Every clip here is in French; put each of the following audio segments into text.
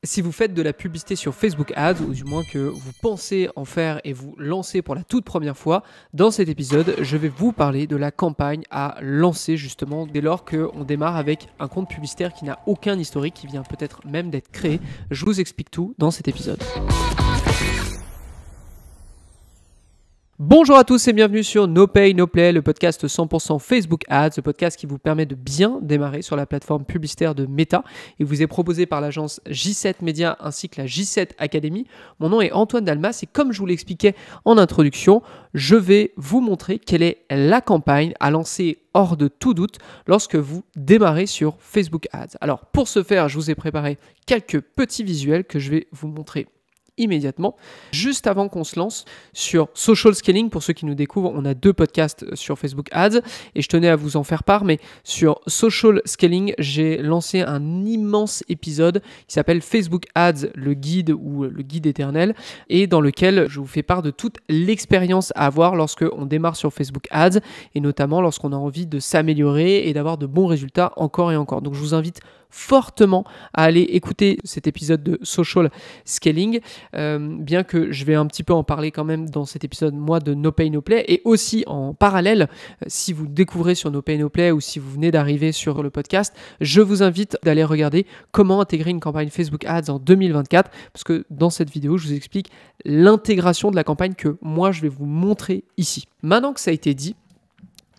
Si vous faites de la publicité sur Facebook Ads, ou du moins que vous pensez en faire et vous lancez pour la toute première fois, dans cet épisode, je vais vous parler de la campagne à lancer justement dès lors qu'on démarre avec un compte publicitaire qui n'a aucun historique, qui vient peut-être même d'être créé. Je vous explique tout dans cet épisode. Bonjour à tous et bienvenue sur No Pay No Play, le podcast 100% Facebook Ads, le podcast qui vous permet de bien démarrer sur la plateforme publicitaire de Meta. Il vous est proposé par l'agence J7 Media ainsi que la J7 Academy. Mon nom est Antoine Dalmas et comme je vous l'expliquais en introduction, je vais vous montrer quelle est la campagne à lancer hors de tout doute lorsque vous démarrez sur Facebook Ads. Alors pour ce faire, je vous ai préparé quelques petits visuels que je vais vous montrer immédiatement. Juste avant qu'on se lance sur Social Scaling, pour ceux qui nous découvrent, on a 2 podcasts sur Facebook Ads et je tenais à vous en faire part, mais sur Social Scaling, j'ai lancé un immense épisode qui s'appelle Facebook Ads, le guide ou le guide éternel, et dans lequel je vous fais part de toute l'expérience à avoir lorsque on démarre sur Facebook Ads et notamment lorsqu'on a envie de s'améliorer et d'avoir de bons résultats encore et encore. Donc je vous invite fortement à aller écouter cet épisode de Social Scaling, bien que je vais un petit peu en parler quand même dans cet épisode, moi, de No Pay No Play, et aussi en parallèle, si vous découvrez sur No Pay No Play ou si vous venez d'arriver sur le podcast, je vous invite d'aller regarder comment intégrer une campagne Facebook Ads en 2024, parce que dans cette vidéo, je vous explique l'intégration de la campagne que moi, je vais vous montrer ici. Maintenant que ça a été dit,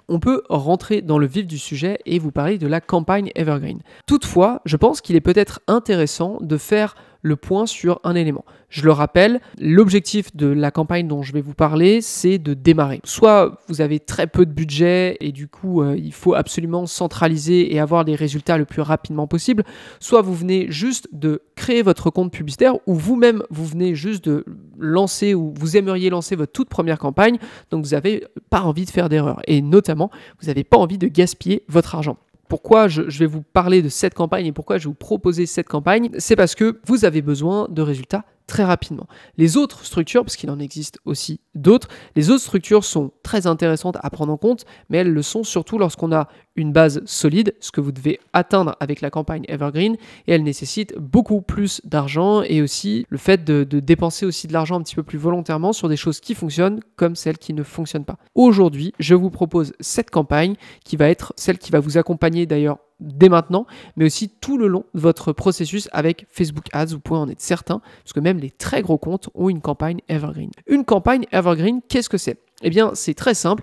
on peut rentrer dans le vif du sujet et vous parler de la campagne Evergreen. Toutefois, je pense qu'il est peut-être intéressant de faire le point sur un élément. Je le rappelle, l'objectif de la campagne dont je vais vous parler, c'est de démarrer. Soit vous avez très peu de budget et du coup, il faut absolument centraliser et avoir les résultats le plus rapidement possible. Soit vous venez juste de créer votre compte publicitaire ou vous-même, vous venez juste de lancer ou vous aimeriez lancer votre toute première campagne. Donc, vous n'avez pas envie de faire d'erreur et notamment, vous n'avez pas envie de gaspiller votre argent. Pourquoi je vais vous parler de cette campagne et pourquoi je vais vous proposer cette campagne? C'est parce que vous avez besoin de résultats très rapidement. Les autres structures, parce qu'il en existe aussi d'autres, les autres structures sont très intéressantes à prendre en compte, mais elles le sont surtout lorsqu'on a une base solide, ce que vous devez atteindre avec la campagne Evergreen, et elles nécessitent beaucoup plus d'argent et aussi le fait de dépenser aussi de l'argent un petit peu plus volontairement sur des choses qui fonctionnent comme celles qui ne fonctionnent pas. Aujourd'hui, je vous propose cette campagne qui va être celle qui va vous accompagner d'ailleurs dès maintenant, mais aussi tout le long de votre processus avec Facebook Ads, vous pouvez en être certain, parce que même les très gros comptes ont une campagne Evergreen. Une campagne Evergreen, qu'est-ce que c'est? Eh bien, c'est très simple,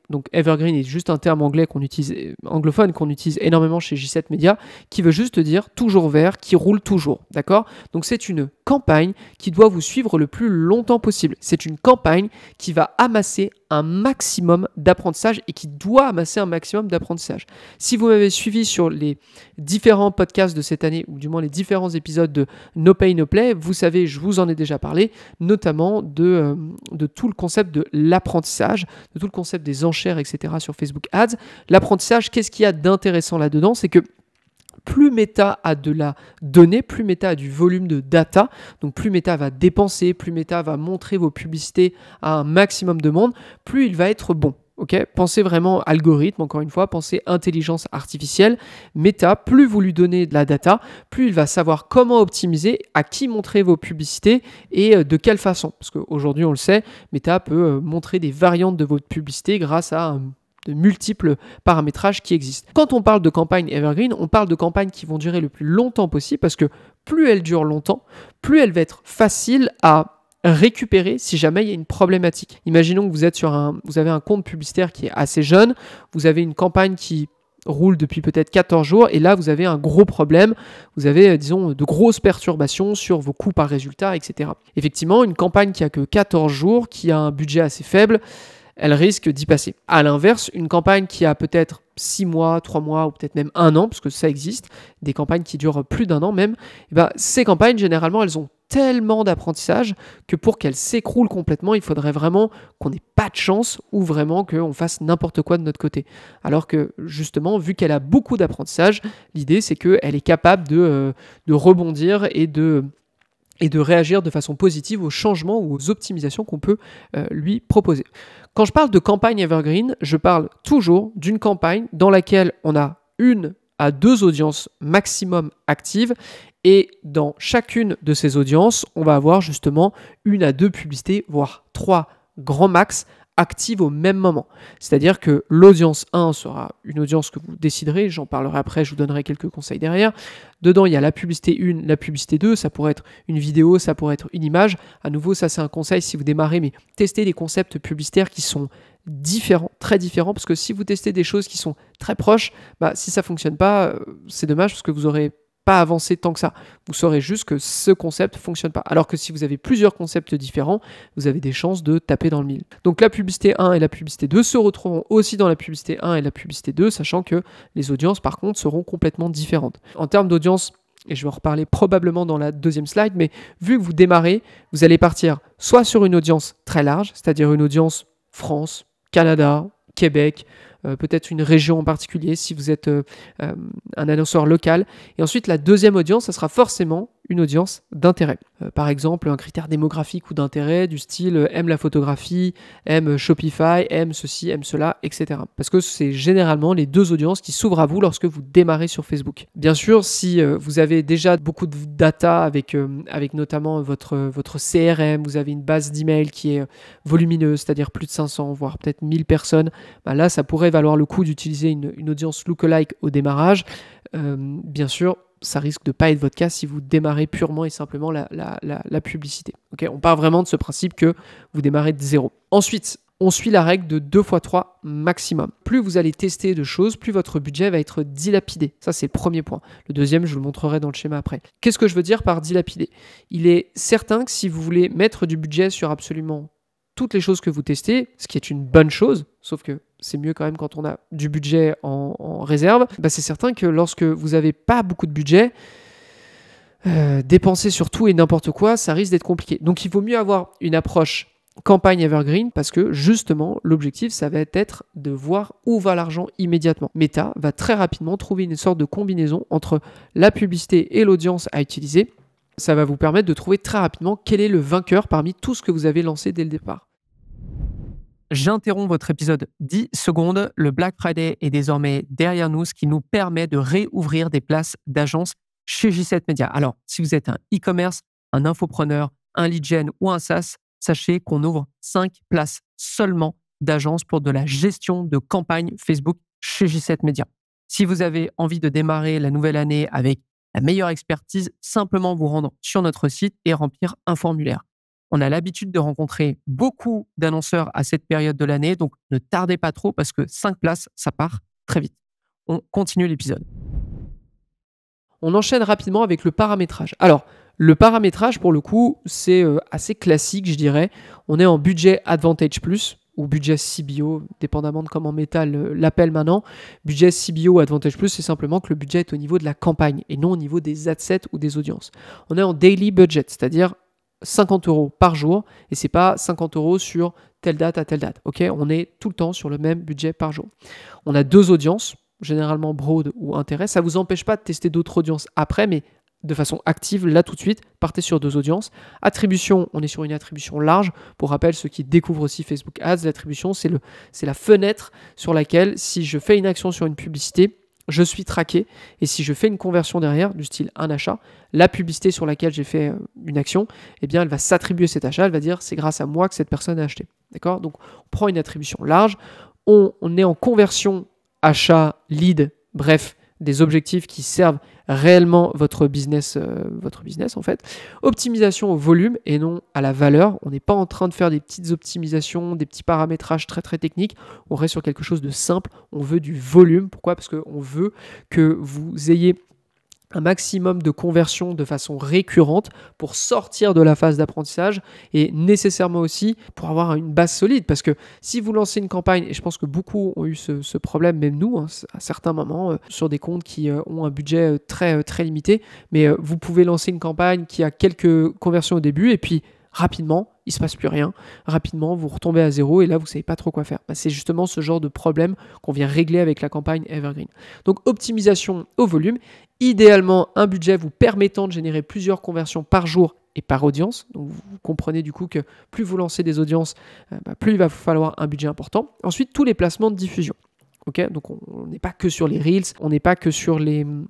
donc Evergreen est juste un terme anglais anglophone qu'on utilise énormément chez J7 Media, qui veut juste dire toujours vert, qui roule toujours, d'accord? Donc c'est une campagne qui doit vous suivre le plus longtemps possible. C'est une campagne qui va amasser un maximum d'apprentissage et qui doit amasser un maximum d'apprentissage. Si vous m'avez suivi sur les différents podcasts de cette année, ou du moins les différents épisodes de No Pay No Play, vous savez, je vous en ai déjà parlé, notamment de tout le concept de l'apprentissage, de tout le concept des enchères, etc. sur Facebook Ads. L'apprentissage, qu'est-ce qu'il y a d'intéressant là-dedans? C'est que plus Meta a de la donnée, plus Meta a du volume de data, donc plus Meta va dépenser, plus Meta va montrer vos publicités à un maximum de monde, plus il va être bon. Okay, pensez vraiment algorithme, encore une fois, pensez intelligence artificielle. Meta, plus vous lui donnez de la data, plus il va savoir comment optimiser, à qui montrer vos publicités et de quelle façon. Parce qu'aujourd'hui, on le sait, Meta peut montrer des variantes de votre publicité grâce à de multiples paramétrages qui existent. Quand on parle de campagne Evergreen, on parle de campagnes qui vont durer le plus longtemps possible parce que plus elles durent longtemps, plus elle va être facile à récupérer si jamais il y a une problématique. Imaginons que vous avez un compte publicitaire qui est assez jeune, vous avez une campagne qui roule depuis peut-être 14 jours et là vous avez un gros problème, vous avez disons de grosses perturbations sur vos coûts par résultat, etc. Effectivement, une campagne qui a que 14 jours, qui a un budget assez faible, elle risque d'y passer. À l'inverse, une campagne qui a peut-être 6 mois, 3 mois ou peut-être même 1 an, parce que ça existe, des campagnes qui durent plus d'1 an même, ces campagnes, généralement, elles ont tellement d'apprentissage que pour qu'elles s'écroulent complètement, il faudrait vraiment qu'on n'ait pas de chance ou vraiment qu'on fasse n'importe quoi de notre côté. Alors que justement, vu qu'elle a beaucoup d'apprentissage, l'idée c'est qu'elle est capable de rebondir et de réagir de façon positive aux changements ou aux optimisations qu'on peut lui proposer. Quand je parle de campagne Evergreen, je parle toujours d'une campagne dans laquelle on a 1 à 2 audiences maximum actives Et dans chacune de ces audiences, on va avoir justement 1 à 2 publicités, voire 3 grands max actives au même moment. C'est-à-dire que l'audience 1 sera une audience que vous déciderez, j'en parlerai après, je vous donnerai quelques conseils derrière. Dedans, il y a la publicité 1, la publicité 2, ça pourrait être une vidéo, ça pourrait être une image. À nouveau, ça c'est un conseil si vous démarrez, mais testez des concepts publicitaires qui sont différents, très différents, parce que si vous testez des choses qui sont très proches, si ça ne fonctionne pas, c'est dommage parce que vous aurez pas avancé tant que ça. Vous saurez juste que ce concept ne fonctionne pas. Alors que si vous avez plusieurs concepts différents, vous avez des chances de taper dans le mille. Donc la publicité 1 et la publicité 2 se retrouveront aussi dans la publicité 1 et la publicité 2, sachant que les audiences par contre seront complètement différentes. En termes d'audience, et je vais en reparler probablement dans la deuxième slide, mais vu que vous démarrez, vous allez partir soit sur une audience très large, c'est-à-dire une audience France, Canada, Québec, peut-être une région en particulier si vous êtes un annonceur local. Et ensuite, la deuxième audience, ça sera forcément une audience d'intérêt. Par exemple, un critère démographique ou d'intérêt du style aime la photographie, aime Shopify, aime ceci, aime cela, etc. Parce que c'est généralement les deux audiences qui s'ouvrent à vous lorsque vous démarrez sur Facebook. Bien sûr, si vous avez déjà beaucoup de data avec notamment votre CRM, vous avez une base d'email qui est volumineuse, c'est-à-dire plus de 500, voire peut-être 1000 personnes, là, ça pourrait valoir le coup d'utiliser une audience lookalike au démarrage. Bien sûr, ça risque de ne pas être votre cas si vous démarrez purement et simplement la publicité. Okay, on part vraiment de ce principe que vous démarrez de zéro. Ensuite, on suit la règle de 2x3 maximum. Plus vous allez tester de choses, plus votre budget va être dilapidé. Ça, c'est le premier point. Le deuxième, je vous le montrerai dans le schéma après. Qu'est-ce que je veux dire par dilapidé ? Il est certain que si vous voulez mettre du budget sur absolument toutes les choses que vous testez, ce qui est une bonne chose, sauf que c'est mieux quand même quand on a du budget en réserve, c'est certain que lorsque vous n'avez pas beaucoup de budget, dépenser sur tout et n'importe quoi, ça risque d'être compliqué. Donc il vaut mieux avoir une approche campagne evergreen parce que justement, l'objectif, ça va être de voir où va l'argent immédiatement. Meta va très rapidement trouver une sorte de combinaison entre la publicité et l'audience à utiliser. Ça va vous permettre de trouver très rapidement quel est le vainqueur parmi tout ce que vous avez lancé dès le départ. J'interromps votre épisode 10 secondes. Le Black Friday est désormais derrière nous, ce qui nous permet de réouvrir des places d'agence chez J7 Media. Alors, si vous êtes un e-commerce, un infopreneur, un lead gen ou un SaaS, sachez qu'on ouvre 5 places seulement d'agence pour de la gestion de campagne Facebook chez J7 Media. Si vous avez envie de démarrer la nouvelle année avec la meilleure expertise, simplement vous rendre sur notre site et remplir un formulaire. On a l'habitude de rencontrer beaucoup d'annonceurs à cette période de l'année, donc ne tardez pas trop parce que 5 places, ça part très vite. On continue l'épisode. On enchaîne rapidement avec le paramétrage. Alors, le paramétrage, pour le coup, c'est assez classique, je dirais. On est en budget Advantage Plus ou budget CBO, dépendamment de comment Meta l'appelle maintenant. Budget CBO Advantage Plus, c'est simplement que le budget est au niveau de la campagne et non au niveau des adsets ou des audiences. On est en daily budget, c'est-à-dire 50 € par jour et c'est pas 50 € sur telle date à telle date. Okay, on est tout le temps sur le même budget par jour. On a 2 audiences, généralement broad ou intérêt. Ça ne vous empêche pas de tester d'autres audiences après, mais de façon active, là tout de suite, partez sur 2 audiences. Attribution, on est sur une attribution large. Pour rappel, ceux qui découvrent aussi Facebook Ads, l'attribution, c'est la fenêtre sur laquelle, si je fais une action sur une publicité, je suis traqué et si je fais une conversion derrière, du style un achat, la publicité sur laquelle j'ai fait une action, eh bien, elle va s'attribuer cet achat, elle va dire c'est grâce à moi que cette personne a acheté. D'accord ? Donc, on prend une attribution large, on est en conversion achat, lead, bref, des objectifs qui servent réellement votre business en fait. Optimisation au volume et non à la valeur. On n'est pas en train de faire des petites optimisations, des petits paramétrages très très techniques. On reste sur quelque chose de simple. On veut du volume. Pourquoi ? Parce qu'on veut que vous ayez un maximum de conversion de façon récurrente pour sortir de la phase d'apprentissage et nécessairement aussi pour avoir une base solide. Parce que si vous lancez une campagne, et je pense que beaucoup ont eu ce problème, même nous, à certains moments, sur des comptes qui ont un budget très, très limité, mais vous pouvez lancer une campagne qui a quelques conversions au début et puis rapidement, il ne se passe plus rien. Rapidement, vous retombez à zéro et là, vous ne savez pas trop quoi faire. C'est justement ce genre de problème qu'on vient régler avec la campagne Evergreen. Donc, optimisation au volume. Idéalement, un budget vous permettant de générer plusieurs conversions par jour et par audience. Donc, vous comprenez du coup que plus vous lancez des audiences, plus il va vous falloir un budget important. Ensuite, tous les placements de diffusion. Okay, donc on n'est pas que sur les Reels, on n'est pas que sur le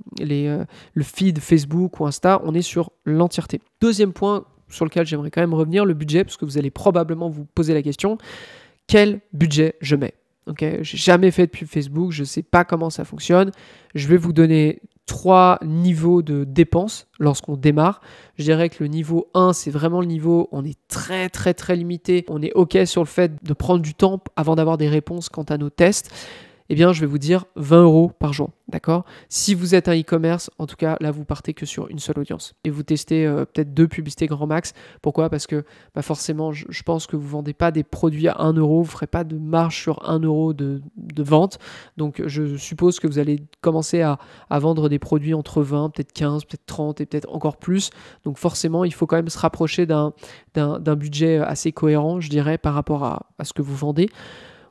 feed Facebook ou Insta, on est sur l'entièreté. Deuxième point sur lequel j'aimerais quand même revenir, le budget, parce que vous allez probablement vous poser la question, quel budget je mets? Okay, j'ai jamais fait de pub Facebook, je ne sais pas comment ça fonctionne. Je vais vous donner 3 niveaux de dépenses lorsqu'on démarre. Je dirais que le niveau 1, c'est vraiment le niveau, on est très très très limité. On est OK sur le fait de prendre du temps avant d'avoir des réponses quant à nos tests. Eh bien, je vais vous dire 20 € par jour, d'accord? Si vous êtes un e-commerce, en tout cas, là, vous partez que sur une seule audience. Et vous testez peut-être 2 publicités grand max. Pourquoi? Parce que forcément, je pense que vous ne vendez pas des produits à 1 €, vous ne ferez pas de marge sur 1 € de vente. Donc, je suppose que vous allez commencer à vendre des produits entre 20, peut-être 15, peut-être 30 et peut-être encore plus. Donc, forcément, il faut quand même se rapprocher d'un budget assez cohérent, je dirais, par rapport à ce que vous vendez.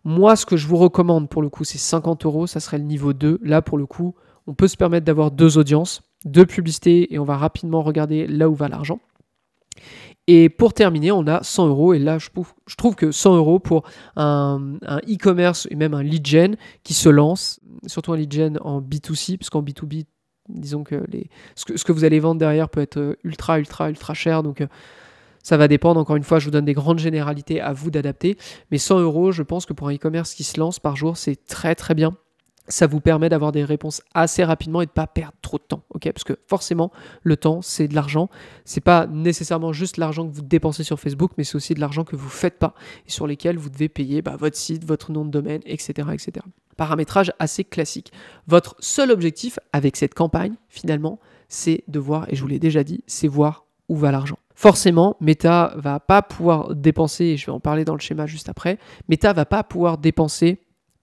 Moi, ce que je vous recommande pour le coup, c'est 50 €, ça serait le niveau 2. Là, pour le coup, on peut se permettre d'avoir 2 audiences, 2 publicités et on va rapidement regarder là où va l'argent. Et pour terminer, on a 100 € et là, je trouve que 100 € pour un e-commerce et même un lead gen qui se lance, surtout un lead gen en B2C, parce qu'en B2B, disons que ce que vous allez vendre derrière peut être ultra cher, donc ça va dépendre, encore une fois, je vous donne des grandes généralités, à vous d'adapter. Mais 100 €, je pense que pour un e-commerce qui se lance par jour, c'est très très bien. Ça vous permet d'avoir des réponses assez rapidement et de ne pas perdre trop de temps. Okay, parce que forcément, le temps, c'est de l'argent. Ce n'est pas nécessairement juste l'argent que vous dépensez sur Facebook, mais c'est aussi de l'argent que vous ne faites pas et sur lesquels vous devez payer votre site, votre nom de domaine, etc., etc. Paramétrage assez classique. Votre seul objectif avec cette campagne, finalement, c'est de voir, et je vous l'ai déjà dit, c'est voir où va l'argent. Forcément, Meta va pas pouvoir dépenser, et je vais en parler dans le schéma juste après, Meta va pas pouvoir dépenser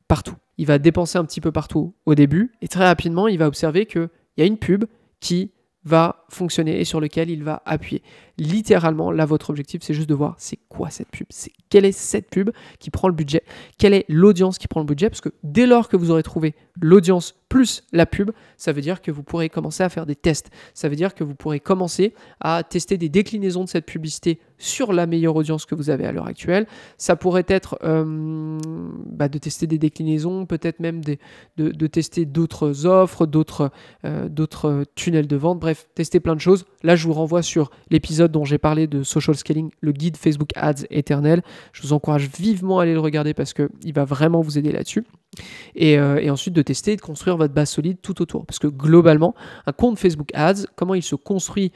partout. Il va dépenser un petit peu partout au début, et très rapidement, il va observer qu'il y a une pub qui va fonctionner et sur lequel il va appuyer. Littéralement, là, votre objectif, c'est juste de voir c'est quoi cette pub, quelle est cette pub qui prend le budget, quelle est l'audience qui prend le budget, parce que dès lors que vous aurez trouvé l'audience plus la pub, ça veut dire que vous pourrez commencer à faire des tests. Ça veut dire que vous pourrez commencer à tester des déclinaisons de cette publicité sur la meilleure audience que vous avez à l'heure actuelle. Ça pourrait être de tester des déclinaisons, peut-être même de tester d'autres offres, d'autres tunnels de vente, bref, tester plein de choses. Là, je vous renvoie sur l'épisode dont j'ai parlé de Social Scaling, le guide Facebook Ads éternel. Je vous encourage vivement à aller le regarder parce qu'il va vraiment vous aider là-dessus. Et ensuite de tester et de construire votre base solide tout autour. Parce que globalement, un compte Facebook Ads, comment il se construit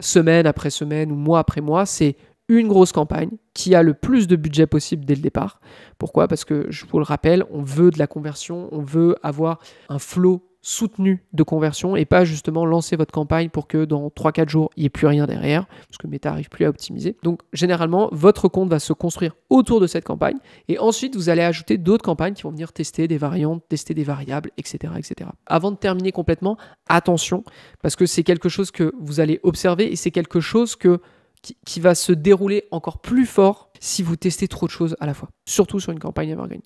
semaine après semaine ou mois après mois, c'est une grosse campagne qui a le plus de budget possible dès le départ. Pourquoi? Parce que, je vous le rappelle, on veut de la conversion, on veut avoir un flow soutenu de conversion et pas justement lancer votre campagne pour que dans 3-4 jours, il n'y ait plus rien derrière, parce que Meta n'arrive plus à optimiser. Donc, généralement, votre compte va se construire autour de cette campagne et ensuite, vous allez ajouter d'autres campagnes qui vont venir tester des variantes, tester des variables, etc., etc. Avant de terminer complètement, attention, parce que c'est quelque chose que vous allez observer et c'est quelque chose qui va se dérouler encore plus fort si vous testez trop de choses à la fois, surtout sur une campagne evergreen.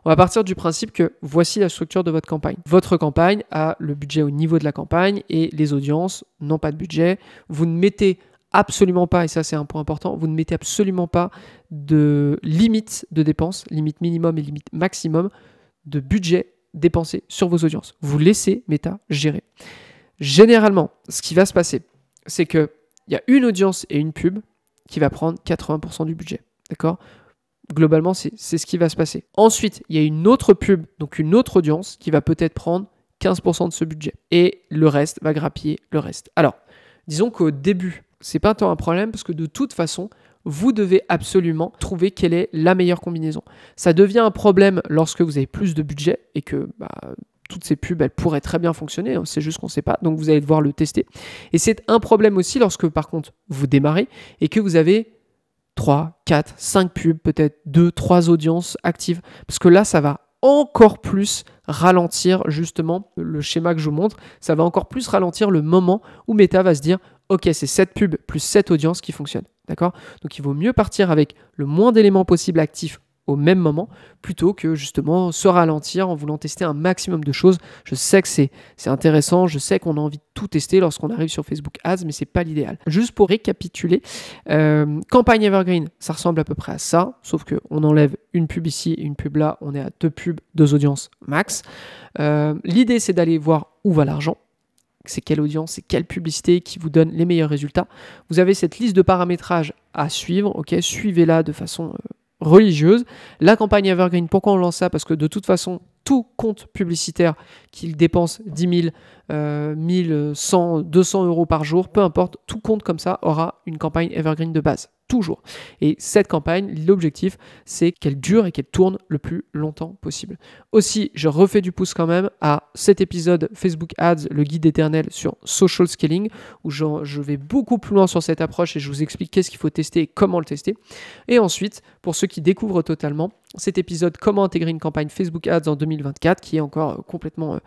On va partir du principe que voici la structure de votre campagne. Votre campagne a le budget au niveau de la campagne et les audiences n'ont pas de budget. Vous ne mettez absolument pas, et ça c'est un point important, vous ne mettez absolument pas de limite de dépenses, limite minimum et limite maximum de budget dépensé sur vos audiences. Vous laissez Meta gérer. Généralement, ce qui va se passer, c'est que il y a une audience et une pub qui va prendre 80% du budget. D'accord? Globalement, c'est ce qui va se passer. Ensuite, il y a une autre pub, donc une autre audience, qui va peut-être prendre 15% de ce budget. Et le reste va grappiller le reste. Alors, disons qu'au début, c'est pas tant un problème parce que de toute façon, vous devez absolument trouver quelle est la meilleure combinaison. Ça devient un problème lorsque vous avez plus de budget et que toutes ces pubs, elles pourraient très bien fonctionner, c'est juste qu'on ne sait pas, donc vous allez devoir le tester. Et c'est un problème aussi lorsque, par contre, vous démarrez et que vous avez 3, 4, 5 pubs, peut-être 2, 3 audiences actives, parce que là, ça va encore plus ralentir justement le schéma que je vous montre, ça va encore plus ralentir le moment où Meta va se dire « Ok, c'est cette pub plus cette audience qui fonctionne. » D'accord? Donc, il vaut mieux partir avec le moins d'éléments possibles actifs au même moment, plutôt que justement se ralentir en voulant tester un maximum de choses. Je sais que c'est intéressant, je sais qu'on a envie de tout tester lorsqu'on arrive sur Facebook Ads, mais c'est pas l'idéal. Juste pour récapituler, campagne Evergreen, ça ressemble à peu près à ça, sauf qu'on enlève une pub ici et une pub là, on est à 2 pubs, 2 audiences max. L'idée, c'est d'aller voir où va l'argent. C'est quelle audience, c'est quelle publicité qui vous donne les meilleurs résultats. Vous avez cette liste de paramétrage à suivre, ok, suivez-la de façon religieuse. La campagne Evergreen, pourquoi on lance ça? Parce que de toute façon, tout compte publicitaire qu'il dépense 10 000, 1000, 100, 200 euros par jour, peu importe, tout compte comme ça aura une campagne Evergreen de base. Toujours. Et cette campagne, l'objectif, c'est qu'elle dure et qu'elle tourne le plus longtemps possible. Aussi, je refais du pouce quand même à cet épisode Facebook Ads, le guide éternel sur social scaling, où je vais beaucoup plus loin sur cette approche et je vous explique qu'est-ce qu'il faut tester et comment le tester. Et ensuite, pour ceux qui découvrent totalement, cet épisode comment intégrer une campagne Facebook Ads en 2024, qui est encore complètement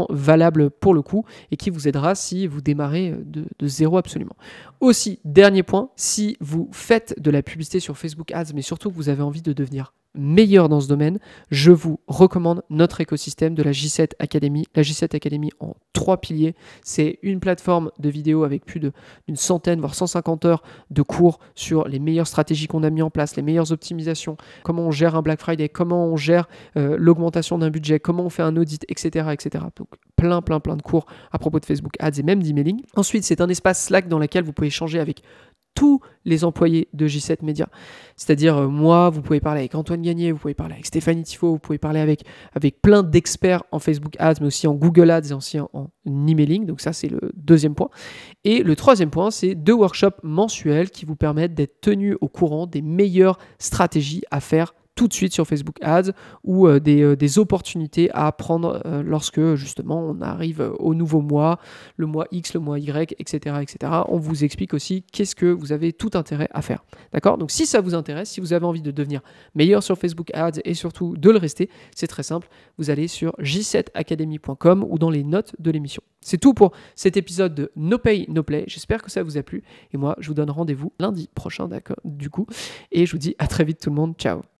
valable pour le coup et qui vous aidera si vous démarrez de zéro absolument. Aussi, dernier point, si vous faites de la publicité sur Facebook Ads, mais surtout que vous avez envie de devenir meilleur dans ce domaine, je vous recommande notre écosystème de la J7 Academy. La J7 Academy en 3 piliers. C'est une plateforme de vidéos avec plus d'une centaine, voire 150 heures de cours sur les meilleures stratégies qu'on a mis en place, les meilleures optimisations, comment on gère un Black Friday, comment on gère l'augmentation d'un budget, comment on fait un audit, etc. etc. Donc plein de cours à propos de Facebook Ads et même d'emailing. Ensuite, c'est un espace Slack dans lequel vous pouvez échanger avec tous les employés de J7 Media. C'est-à-dire moi, vous pouvez parler avec Antoine Gagné, vous pouvez parler avec Stéphanie Tifo, vous pouvez parler avec plein d'experts en Facebook Ads, mais aussi en Google Ads et aussi en emailing. Donc ça, c'est le deuxième point. Et le troisième point, c'est 2 workshops mensuels qui vous permettent d'être tenus au courant des meilleures stratégies à faire tout de suite sur Facebook Ads ou des opportunités à prendre lorsque justement on arrive au nouveau mois, le mois X, le mois Y, etc. etc. On vous explique aussi qu'est-ce que vous avez tout intérêt à faire. D'accord? Donc si ça vous intéresse, si vous avez envie de devenir meilleur sur Facebook Ads et surtout de le rester, c'est très simple. Vous allez sur j7academy.com ou dans les notes de l'émission. C'est tout pour cet épisode de No Pay, No Play. J'espère que ça vous a plu. Et moi, je vous donne rendez-vous lundi prochain, d'accord, du coup. Et je vous dis à très vite tout le monde. Ciao.